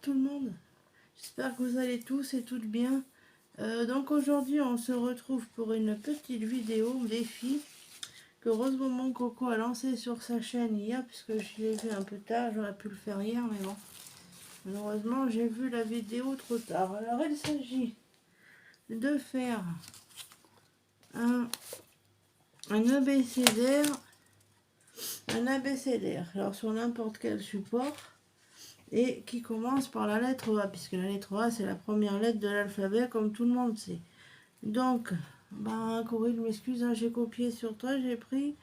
tout le monde, j'espère que vous allez tous et toutes bien. Donc aujourd'hui on se retrouve pour une petite vidéo défi que Rose Maman Coco a lancé sur sa chaîne hier, puisque je l'ai vu un peu tard, j'aurais pu le faire hier mais bon, malheureusement j'ai vu la vidéo trop tard. Alors il s'agit de faire un abécédaire, alors sur n'importe quel support, et qui commence par la lettre A, puisque la lettre A c'est la première lettre de l'alphabet comme tout le monde sait. Donc, Corinne, je m'excuse, hein, j'ai copié sur toi, j'ai pris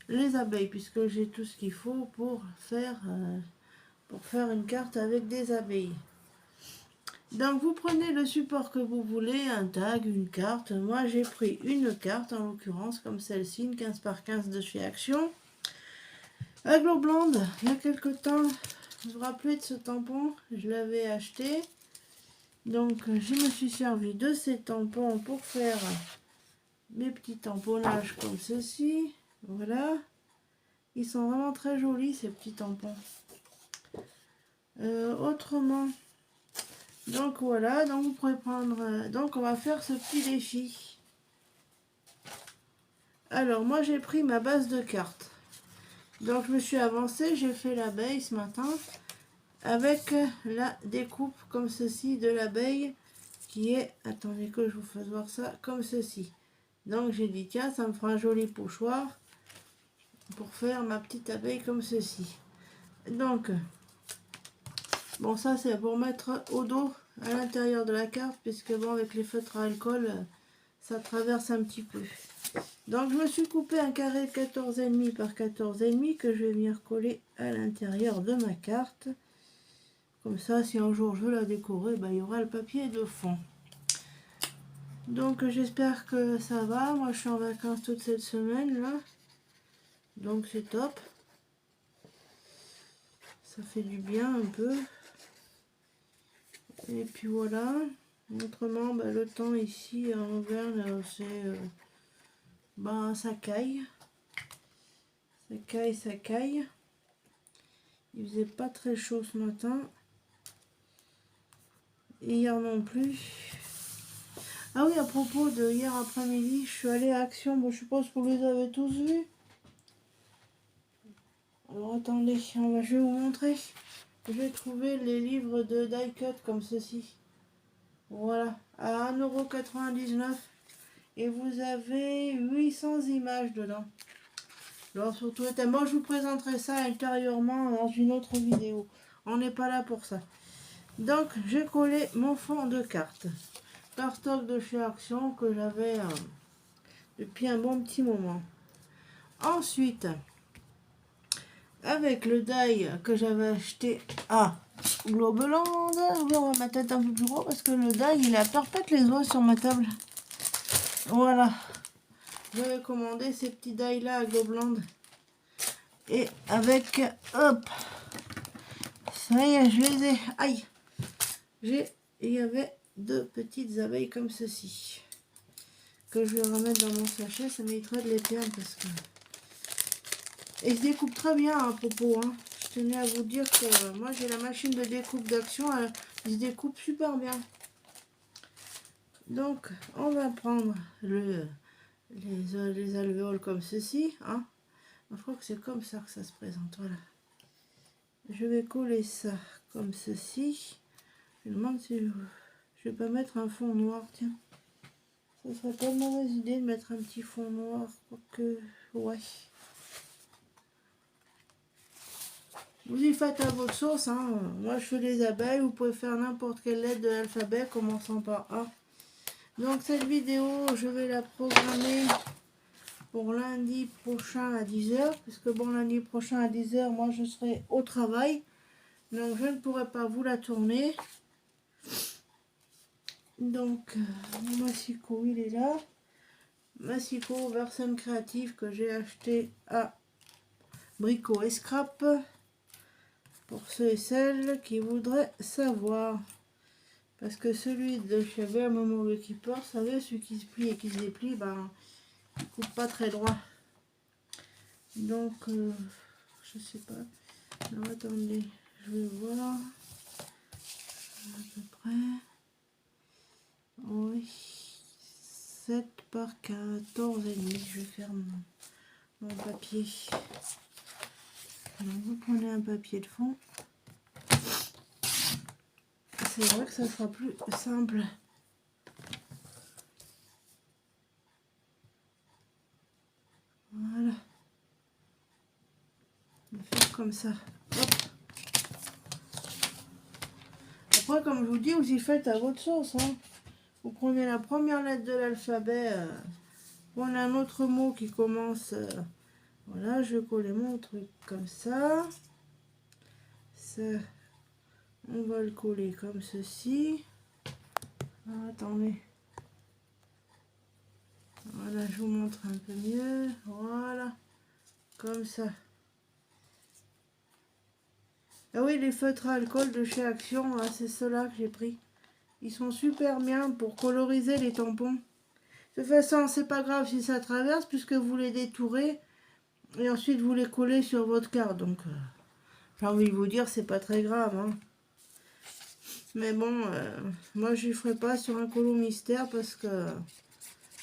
les abeilles, puisque j'ai tout ce qu'il faut pour faire une carte avec des abeilles. Donc vous prenez le support que vous voulez, un tag, une carte. Moi j'ai pris une carte en l'occurrence, comme celle-ci, une 15 par 15 de chez Action. À Globland, il y a quelque temps, vous vous rappelez de ce tampon, je l'avais acheté. Donc je me suis servi de ces tampons pour faire mes petits tamponnages comme ceci. Voilà. Ils sont vraiment très jolis ces petits tampons. Autrement, donc voilà, donc vous pourrez prendre, donc on va faire ce petit défi. Alors moi j'ai pris ma base de cartes, donc je me suis avancée, j'ai fait l'abeille ce matin avec la découpe comme ceci de l'abeille qui est, attendez que je vous fasse voir ça, comme ceci. Donc j'ai dit tiens, ça me fera un joli pochoir pour faire ma petite abeille comme ceci. Donc bon, ça c'est pour mettre au dos à l'intérieur de la carte, puisque bon, avec les feutres à alcool ça traverse un petit peu. Donc je me suis coupé un carré de 14,5 par 14,5 que je vais venir coller à l'intérieur de ma carte. Comme ça, si un jour je veux la décorer, il y aura le papier de fond. Donc j'espère que ça va. Moi je suis en vacances toute cette semaine là, donc c'est top. Ça fait du bien un peu. Et puis voilà. Autrement, le temps ici en Auvergne, c'est ça caille. Ça caille. Il faisait pas très chaud ce matin. Et hier non plus. Ah oui, à propos de hier après-midi, je suis allée à Action. Bon, je suppose que vous les avez tous vus. Alors attendez, je vais vous montrer. J'ai trouvé les livres de die cut comme ceci. Voilà, à 1,99 €. Et vous avez 800 images dedans. Alors surtout, moi je vous présenterai ça ultérieurement dans une autre vidéo. On n'est pas là pour ça. Donc j'ai collé mon fond de carte. Cardstock de chez Action que j'avais depuis un bon petit moment. Ensuite, avec le die que j'avais acheté à Globeland, on va mettre tête un peu plus gros parce que le die il a perpète les os sur ma table. Voilà. J'avais commandé ces petits die là à Globeland. Et avec, hop, ça y est, je les ai, aïe, il y avait deux petites abeilles comme ceci, que je vais remettre dans mon sachet, ça m'éviterait de les perdre parce que... Et ils se découpent très bien à propos, hein. Je tenais à vous dire que moi j'ai la machine de découpe d'Action, ils se découpent super bien. Donc on va prendre les alvéoles comme ceci, hein. Je crois que c'est comme ça que ça se présente, voilà. Je vais coller ça comme ceci. Je me demande si je vais pas mettre un fond noir, tiens. Ça serait pas une mauvaise idée de mettre un petit fond noir, quoique, ouais. Vous y faites à votre sauce, hein. Moi je fais les abeilles, vous pouvez faire n'importe quelle lettre de l'alphabet commençant par A. Donc cette vidéo, je vais la programmer pour lundi prochain à 10 h, puisque bon, lundi prochain à 10 h, moi je serai au travail. Donc je ne pourrai pas vous la tourner. Donc mon massicot il est là. Massicot version créative que j'ai acheté à Brico et Scrap. Pour ceux et celles qui voudraient savoir. Parce que celui de chez Bear Memory Keeper, vous savez, celui qui se plie et qui se déplie, il coupe pas très droit. Donc je sais pas. Alors attendez, je vais voir. 7 par 14,5. Je vais faire mon papier. Donc vous prenez un papier de fond. C'est vrai que ça sera plus simple. Voilà. On va faire comme ça. Hop. Après, comme je vous dis, vous y faites à votre sauce. Hein. Vous prenez la première lettre de l'alphabet. Prenez un autre mot qui commence. Voilà, je vais coller mon truc comme ça. Ça, on va le coller comme ceci. Ah, attendez. Voilà, je vous montre un peu mieux. Voilà, comme ça. Ah oui, les feutres à alcool de chez Action, hein, c'est ceux-là que j'ai pris. Ils sont super bien pour coloriser les tampons. De toute façon, c'est pas grave si ça traverse puisque vous les détourez et ensuite vous les collez sur votre carte. Donc, j'ai envie de vous dire, c'est pas très grave. Hein. Mais bon, moi je ne ferai pas sur un colo mystère parce que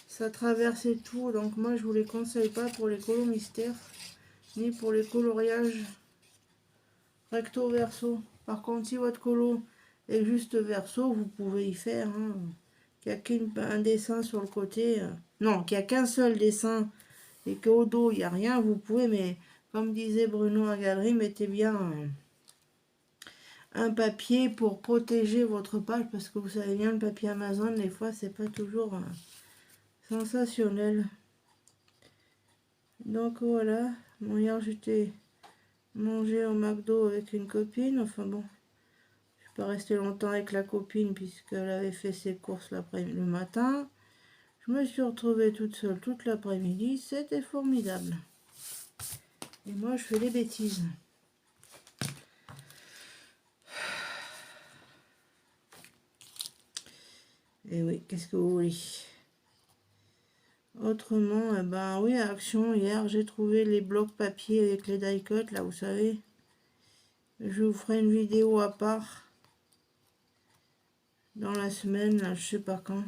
ça traversait tout. Donc moi je vous les conseille pas pour les colos mystères ni pour les coloriages recto verso. Par contre, si votre colo est juste verso, vous pouvez y faire. Hein. Qu'il n'y a qu'un dessin sur le côté. Non, qu'il n'y a qu'un seul dessin et qu'au dos il n'y a rien, vous pouvez, mais comme disait Bruno à Galerie, mettez bien un papier pour protéger votre page parce que vous savez bien, le papier Amazon, des fois, c'est pas toujours sensationnel. Donc voilà, bon, hier j'étais mangé au McDo avec une copine, enfin bon, je suis pas restée longtemps avec la copine puisqu'elle avait fait ses courses le matin. Je me suis retrouvée toute seule toute l'après-midi, c'était formidable. Et moi je fais des bêtises. Et oui, qu'est-ce que vous voulez? Autrement, eh ben oui, à Action, hier, j'ai trouvé les blocs papier avec les die-cut, là, vous savez. Je vous ferai une vidéo à part dans la semaine, là, je sais pas quand.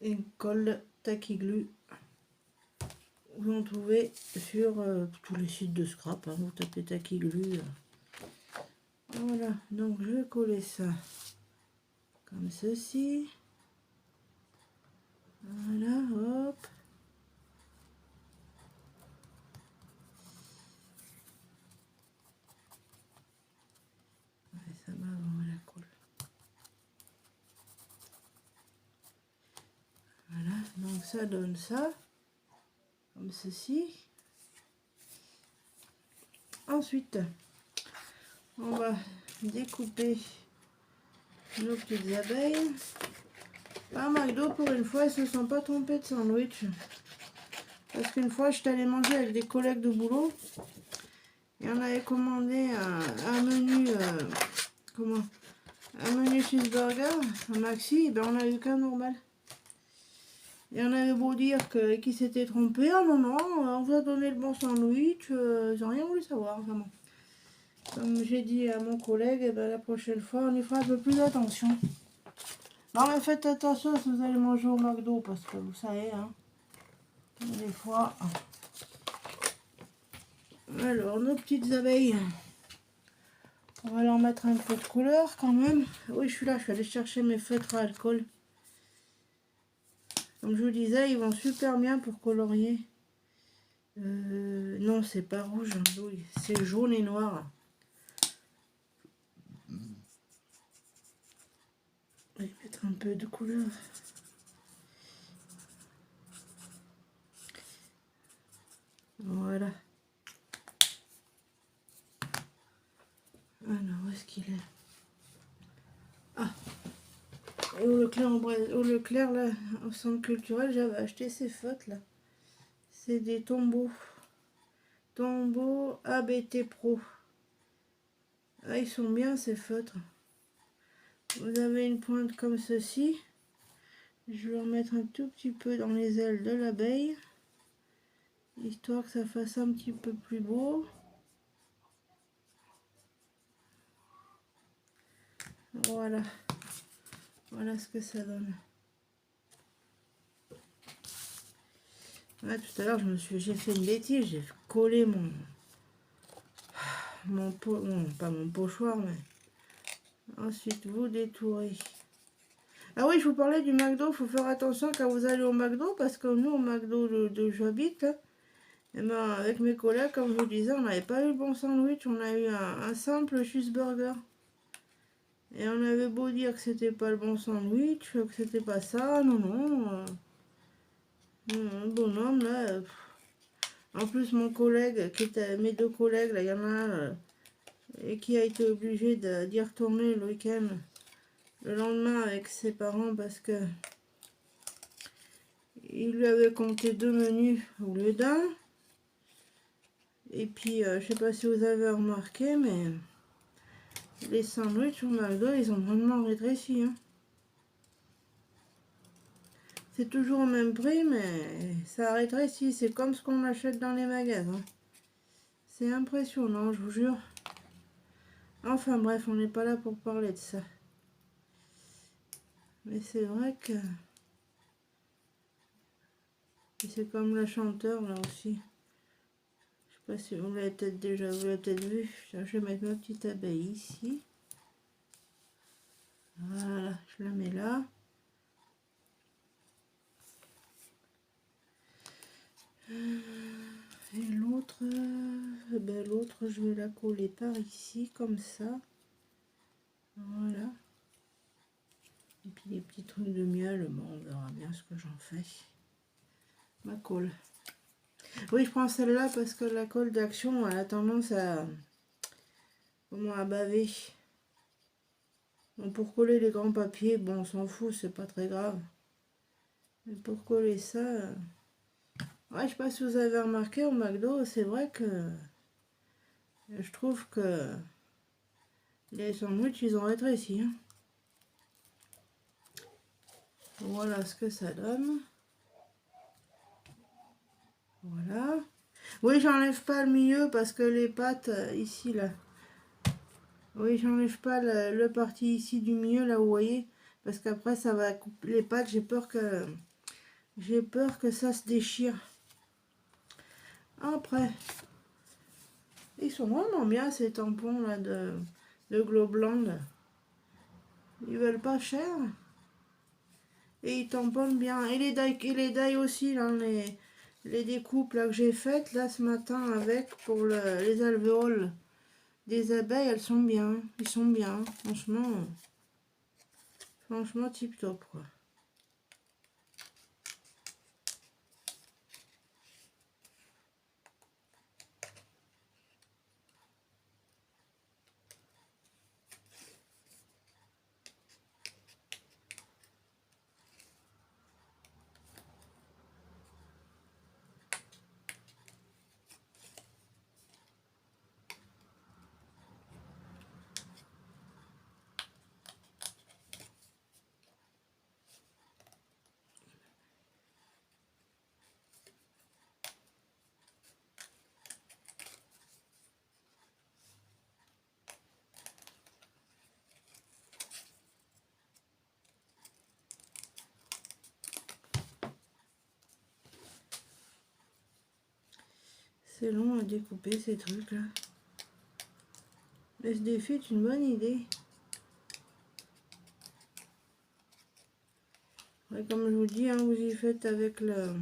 Et colle Tacky-Glue. Vous en trouvez sur tous les sites de scrap, hein, vous tapez Tacky-Glue. Voilà, donc je vais coller ça comme ceci. Voilà, hop. Ouais, ça va avant la colle. Voilà, donc ça donne ça, comme ceci. Ensuite, on va découper nos petites abeilles. À McDo, pour une fois, ils se sont pas trompés de sandwich. Parce qu'une fois, j'étais allée manger avec des collègues de boulot. Et on avait commandé un menu, un menu cheeseburger, un maxi, et ben on a eu qu'un normal. Et on avait beau dire qu'ils s'étaient trompés, ah non, non, on vous a donné le bon sandwich, ils n'ont rien voulu savoir, vraiment. Comme j'ai dit à mon collègue, et ben la prochaine fois, on y fera un peu plus attention. Non mais faites attention si vous allez manger au McDo, parce que vous savez, hein, des fois... Alors, nos petites abeilles, on va leur mettre un peu de couleur quand même. Oui, je suis là, je suis allée chercher mes feutres à alcool. Comme je vous disais, ils vont super bien pour colorier. Non, c'est pas rouge, oui, c'est jaune et noir. Je vais mettre un peu de couleur. Voilà. Alors, où est-ce qu'il est? Ah, et au Leclerc, là, au centre culturel, j'avais acheté ces feutres là. C'est des tombeaux. Tombeaux ABT Pro. Ah, ils sont bien ces feutres. Vous avez une pointe comme ceci. Je vais en mettre un tout petit peu dans les ailes de l'abeille. Histoire que ça fasse un petit peu plus beau. Voilà. Voilà ce que ça donne. Ouais, tout à l'heure, j'ai fait une bêtise. J'ai collé pas mon pochoir, mais ensuite vous détourez. Ah oui, je vous parlais du McDo. Il faut faire attention quand vous allez au McDo, parce que nous, au McDo de j'habite, et ben, avec mes collègues, comme je vous disais, on n'avait pas eu le bon sandwich. On a eu un simple cheeseburger. Et on avait beau dire que c'était pas le bon sandwich, que c'était pas ça, non, non. Un bonhomme, là. En plus, mon collègue, mes deux collègues, là, il y en a un, et qui a été obligé d'y retourner le week-end, le lendemain avec ses parents, parce que il lui avait compté 2 menus au lieu d'un. Et puis, je sais pas si vous avez remarqué, mais les sandwichs au McDo, ils ont vraiment rétréci, hein. C'est toujours au même prix, mais ça a rétréci. C'est comme ce qu'on achète dans les magasins. C'est impressionnant, je vous jure. Enfin bref, on n'est pas là pour parler de ça. Mais c'est vrai que... c'est comme le chanteur, là aussi. Je sais pas si vous l'avez peut-être déjà vu. Je vais mettre ma petite abeille ici. Voilà, je la mets là. Et l'autre, l'autre, je vais la coller par ici, comme ça. Voilà. Et puis les petits trucs de miel, bon, on verra bien ce que j'en fais. Ma colle. Oui, je prends celle-là parce que la colle d'Action, elle a tendance à... comment, à baver. Bon, pour coller les grands papiers, bon, on s'en fout, c'est pas très grave. Mais pour coller ça... ouais, je sais pas si vous avez remarqué, au McDo, c'est vrai que... je trouve que... les sandwichs, ils ont rétréci, hein. Voilà ce que ça donne. Voilà. Oui, j'enlève pas le milieu parce que les pâtes, ici, là. Oui, j'enlève pas le parti ici du milieu, là, vous voyez. Parce qu'après, ça va couper les pâtes. J'ai peur que ça se déchire. Après, ils sont vraiment bien, ces tampons, là, de Globland. Ils veulent pas cher. Et ils tamponnent bien. Et les die aussi, là, les découpes là, que j'ai faites, là, ce matin, avec, pour les alvéoles des abeilles, elles sont bien. Ils sont bien, franchement tip top, quoi. C'est long à découper ces trucs là. Mais ce défi est une bonne idée. Ouais, comme je vous dis, hein, vous y faites avec la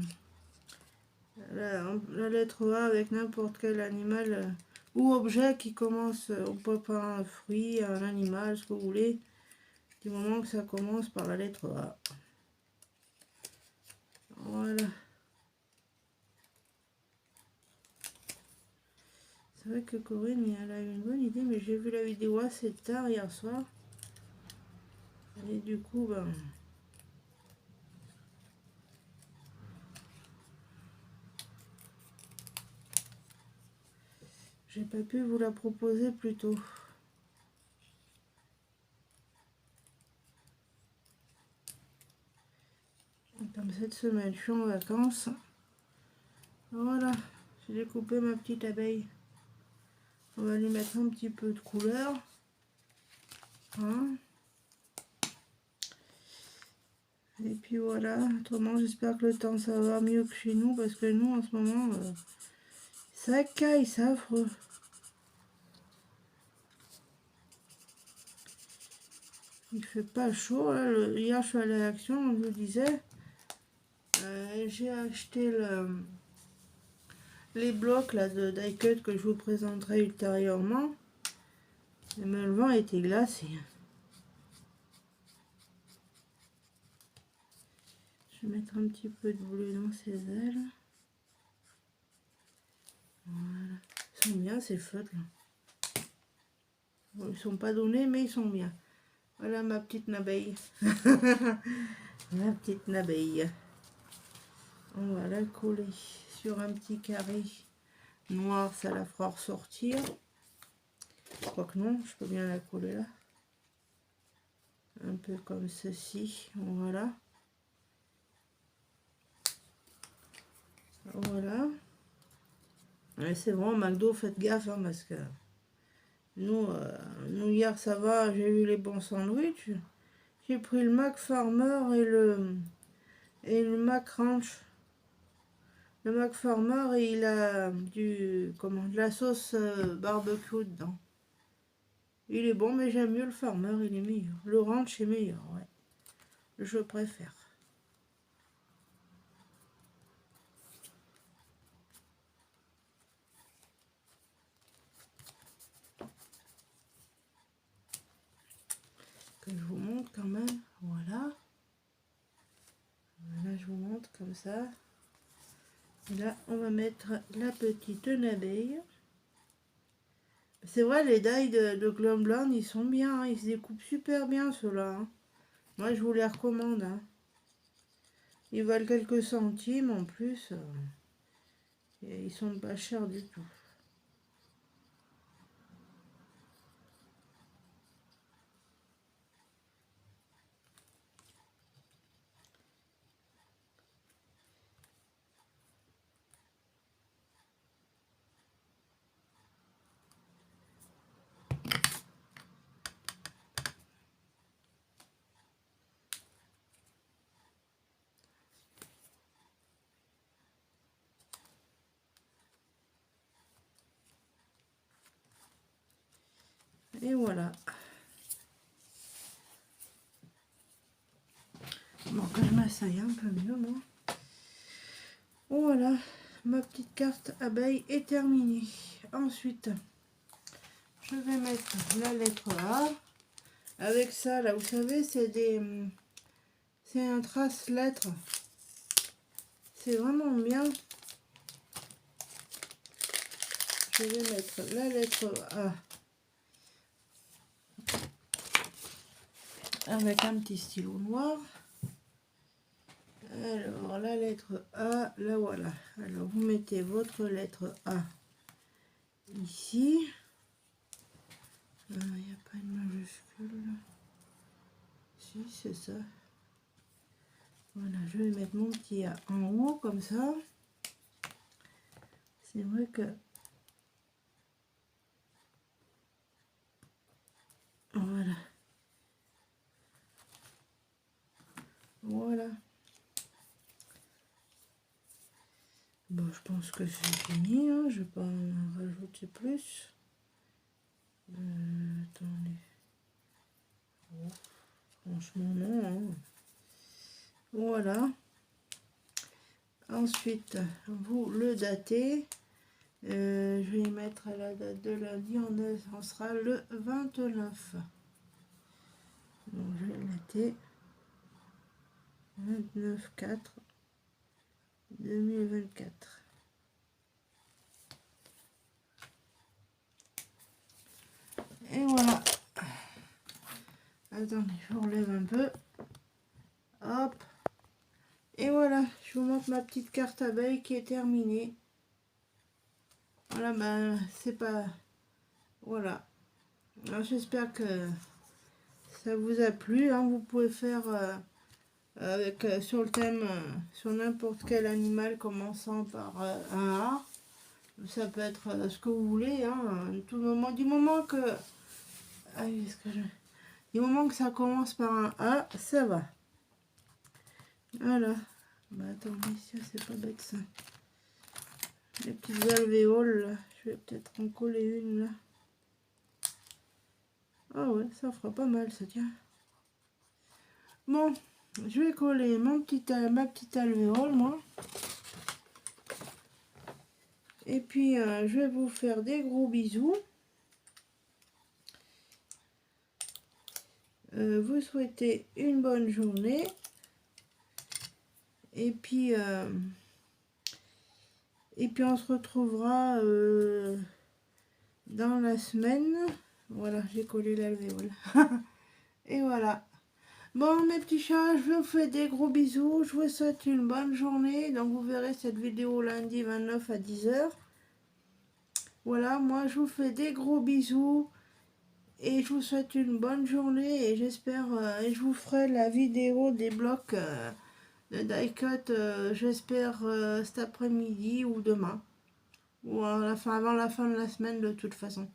lettre A, avec n'importe quel animal ou objet qui commence, on peut pas un fruit, un animal, ce que vous voulez, du moment que ça commence par la lettre A. Voilà. C'est vrai que Corinne, elle a eu une bonne idée, mais j'ai vu la vidéo assez tard hier soir. Et du coup, ben... j'ai pas pu vous la proposer plus tôt. Comme cette semaine, je suis en vacances. Voilà, j'ai découpé ma petite abeille. On va lui mettre un petit peu de couleur. Hein. Et puis voilà, autrement j'espère que le temps ça va mieux que chez nous, parce que nous en ce moment, ça caille, c'est affreux. Il fait pas chaud, là. Hier je suis allée à l'Action, on vous disait, j'ai acheté les blocs là de die cut que je vous présenterai ultérieurement. Mais le vent était glacé. Je vais mettre un petit peu de bleu dans ses ailes. Voilà. Ils sont bien ces feutres là. Bon, ils sont pas donnés mais ils sont bien. Voilà ma petite abeille. Ma petite abeille. On va la coller sur un petit carré noir, ça la fera ressortir. Je crois que non, je peux bien la coller là. Un peu comme ceci, voilà. Voilà. Ouais, c'est bon, McDo, faites gaffe, hein, parce que nous, hier ça va, j'ai eu les bons sandwichs. J'ai pris le Mac Farmer et le Mac Ranch. Le Mac Farmer, il a de la sauce barbecue dedans. Il est bon, mais j'aime mieux le Farmer, il est meilleur. Le Ranch est meilleur, ouais. Je préfère. Que je vous montre quand même, voilà. Là, je vous montre comme ça. Et là, on va mettre la petite abeille. C'est vrai, les die de Glomblond, ils sont bien, hein, ils se découpent super bien ceux-là. Hein. Moi, je vous les recommande. Hein. Ils valent quelques centimes en plus. Et ils sont pas chers du tout. Et voilà. Bon, que je m'asseye un peu mieux, moi. Voilà, ma petite carte abeille est terminée. Ensuite, je vais mettre la lettre A. Avec ça, là, vous savez, c'est un trace-lettre. C'est vraiment bien. Je vais mettre la lettre A avec un petit stylo noir. Alors, la lettre A, là voilà. Alors, vous mettez votre lettre A ici. Il n'y a pas de majuscule. Si, c'est ça. Voilà, je vais mettre mon petit A en haut, comme ça. C'est vrai que... Voilà. Voilà. Bon, je pense que c'est fini, hein. Je vais pas en rajouter plus. Attendez. Oh, franchement, non. Hein. Voilà. Ensuite, vous le datez. Je vais mettre la date de lundi. On sera le 29. Donc, je vais dater 29/4/2024. Et voilà. Attendez, je relève un peu. Hop. Et voilà, je vous montre ma petite carte abeille qui est terminée. Voilà, ben, c'est pas... Voilà. J'espère que ça vous a plu. Hein. Vous pouvez faire avec sur le thème, sur n'importe quel animal commençant par un A. Ça peut être ce que vous voulez. Hein. Tout moment, du moment que... Ah, du moment que ça commence par un A, ça va. Voilà. Bah attendez, ça c'est pas bête ça. Les petites alvéoles là. Je vais peut-être en coller une là. Ah ouais, ça fera pas mal ça, tiens. Bon, je vais coller ma petite alvéole moi. Et puis je vais vous faire des gros bisous. Vous souhaitez une bonne journée. Et puis on se retrouvera dans la semaine. Voilà, j'ai collé l'alvéole. Et voilà. Bon, mes petits chats, je vous fais des gros bisous. Je vous souhaite une bonne journée. Donc, vous verrez cette vidéo lundi 29 à 10 h. Voilà, moi, je vous fais des gros bisous. Et je vous souhaite une bonne journée. Et j'espère, et je vous ferai la vidéo des blocs de die cut, j'espère, cet après-midi ou demain. Ou avant la fin de la semaine, de toute façon.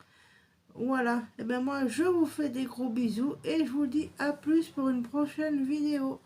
Voilà, et bien moi je vous fais des gros bisous et je vous dis à plus pour une prochaine vidéo.